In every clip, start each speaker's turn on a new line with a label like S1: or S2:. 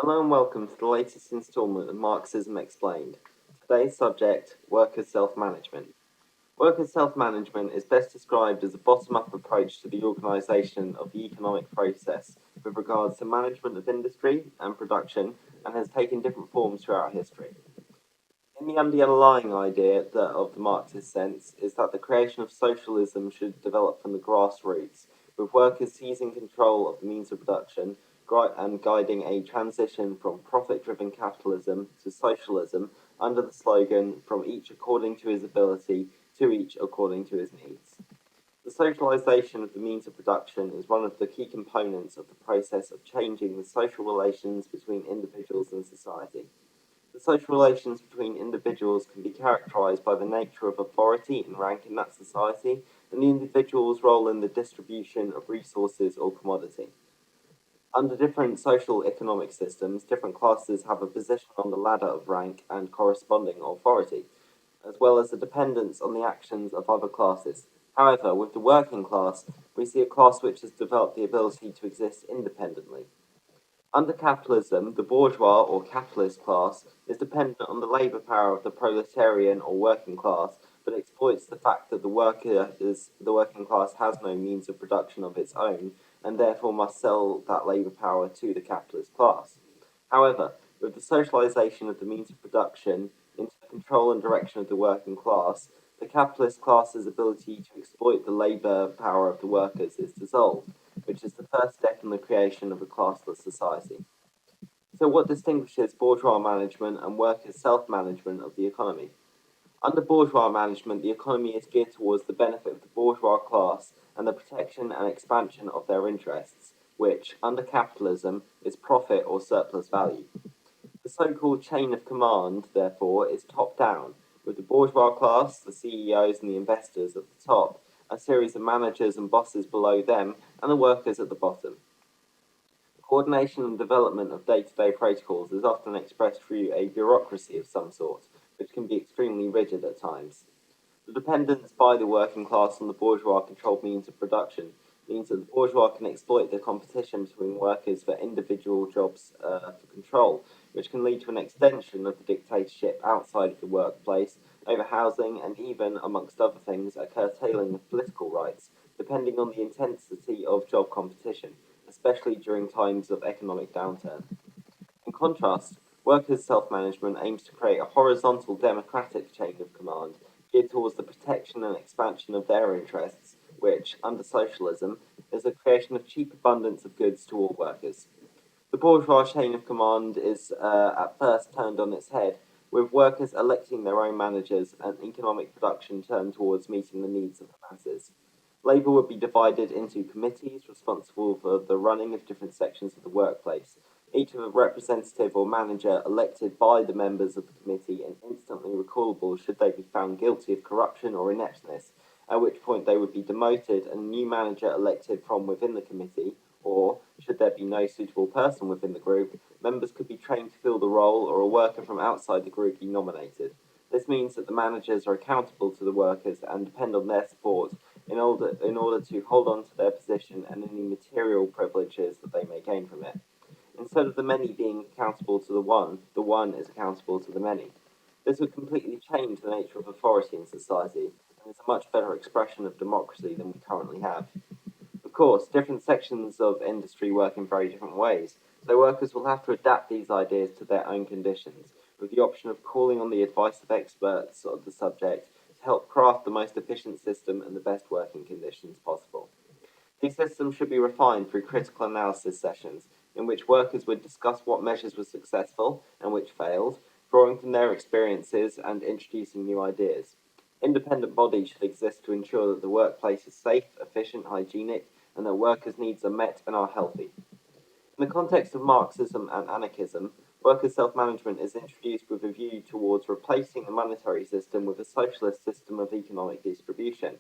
S1: Hello and welcome to the latest instalment of Marxism Explained. Today's subject, workers' self-management. Workers' self-management is best described as a bottom-up approach to the organisation of the economic process with regards to management of industry and production and has taken different forms throughout history. In the underlying idea of the Marxist sense is that the creation of socialism should develop from the grassroots, with workers seizing control of the means of production and guiding a transition from profit-driven capitalism to socialism under the slogan, from each according to his ability to each according to his needs. The socialisation of the means of production is one of the key components of the process of changing the social relations between individuals and society. The social relations between individuals can be characterized by the nature of authority and rank in that society, and the individual's role in the distribution of resources or commodity. Under different social economic systems, different classes have a position on the ladder of rank and corresponding authority, as well as a dependence on the actions of other classes. However, with the working class, we see a class which has developed the ability to exist independently. Under capitalism, the bourgeois or capitalist class is dependent on the labour power of the proletarian or working class, but exploits the fact that the working class has no means of production of its own, and therefore must sell that labour power to the capitalist class. However, with the socialisation of the means of production into the control and direction of the working class, the capitalist class's ability to exploit the labour power of the workers is dissolved, which is the first step in the creation of a classless society. So, what distinguishes bourgeois management and workers' self management of the economy? Under bourgeois management, the economy is geared towards the benefit of the bourgeois class and the protection and expansion of their interests, which, under capitalism, is profit or surplus value. The so-called chain of command, therefore, is top-down, with the bourgeois class, the CEOs and the investors at the top, a series of managers and bosses below them, and the workers at the bottom. Coordination and development of day-to-day protocols is often expressed through a bureaucracy of some sort, which can be extremely rigid at times. The dependence by the working class on the bourgeois-controlled means of production means that the bourgeois can exploit the competition between workers for individual jobs for control, which can lead to an extension of the dictatorship outside of the workplace over housing and even, amongst other things, a curtailing of political rights, depending on the intensity of job competition, especially during times of economic downturn. In contrast, workers' self-management aims to create a horizontal democratic chain of command geared towards the protection and expansion of their interests, which, under socialism, is the creation of cheap abundance of goods to all workers. The bourgeois chain of command is at first turned on its head, with workers electing their own managers and economic production turned towards meeting the needs of the masses. Labour would be divided into committees responsible for the running of different sections of the workplace, each with a representative or manager elected by the members of the committee and instantly recallable should they be found guilty of corruption or ineptness, at which point they would be demoted and a new manager elected from within the committee, or, should there be no suitable person within the group, members could be trained to fill the role or a worker from outside the group be nominated. This means that the managers are accountable to the workers and depend on their support in order to hold on to their position and any material privileges that they may gain from it. Instead of the many being accountable to the one is accountable to the many. This would completely change the nature of authority in society and is a much better expression of democracy than we currently have. Of course, different sections of industry work in very different ways, so workers will have to adapt these ideas to their own conditions, with the option of calling on the advice of experts on the subject to help craft the most efficient system and the best working conditions possible. These systems should be refined through critical analysis sessions, in which workers would discuss what measures were successful and which failed, drawing from their experiences and introducing new ideas. Independent bodies should exist to ensure that the workplace is safe, efficient, hygienic, and that workers' needs are met and are healthy. In the context of Marxism and anarchism, workers' self-management is introduced with a view towards replacing the monetary system with a socialist system of economic distribution,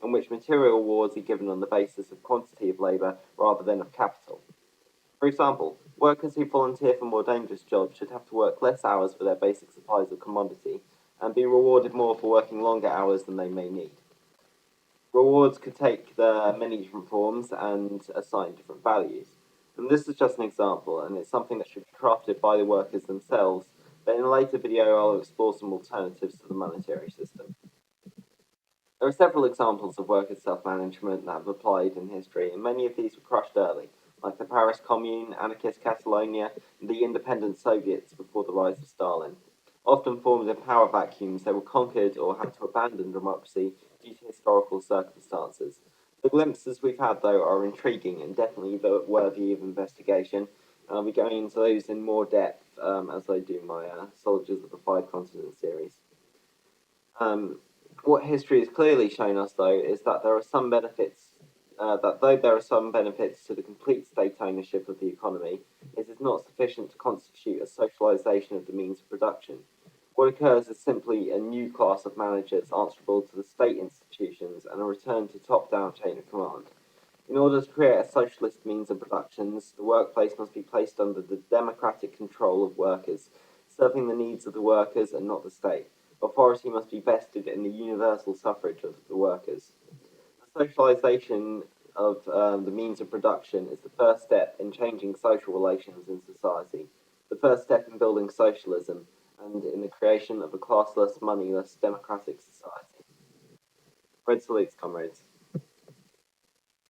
S1: in which material rewards are given on the basis of quantity of labour rather than of capital. For example, workers who volunteer for more dangerous jobs should have to work less hours for their basic supplies of commodity and be rewarded more for working longer hours than they may need. Rewards could take many different forms and assign different values. And this is just an example, and it's something that should be crafted by the workers themselves, but in a later video I'll explore some alternatives to the monetary system. There are several examples of workers' self-management that have applied in history, and many of these were crushed early, like the Paris Commune, anarchist Catalonia, and the independent Soviets before the rise of Stalin. Often formed in power vacuums, they were conquered or had to abandon democracy due to historical circumstances. The glimpses we've had, though, are intriguing and definitely worthy of investigation, and I'll be going into those in more depth as I do my Soldiers of the Five Continents series. What history has clearly shown us, though, is that there are some benefits. That though there are some benefits to the complete state ownership of the economy, it is not sufficient to constitute a socialization of the means of production. What occurs is simply a new class of managers answerable to the state institutions and a return to top-down chain of command. In order to create a socialist means of productions, the workplace must be placed under the democratic control of workers, serving the needs of the workers and not the state. Authority must be vested in the universal suffrage of the workers. The socialization of the means of production is the first step in changing social relations in society, the first step in building socialism, and in the creation of a classless, moneyless, democratic society. Red salutes, comrades.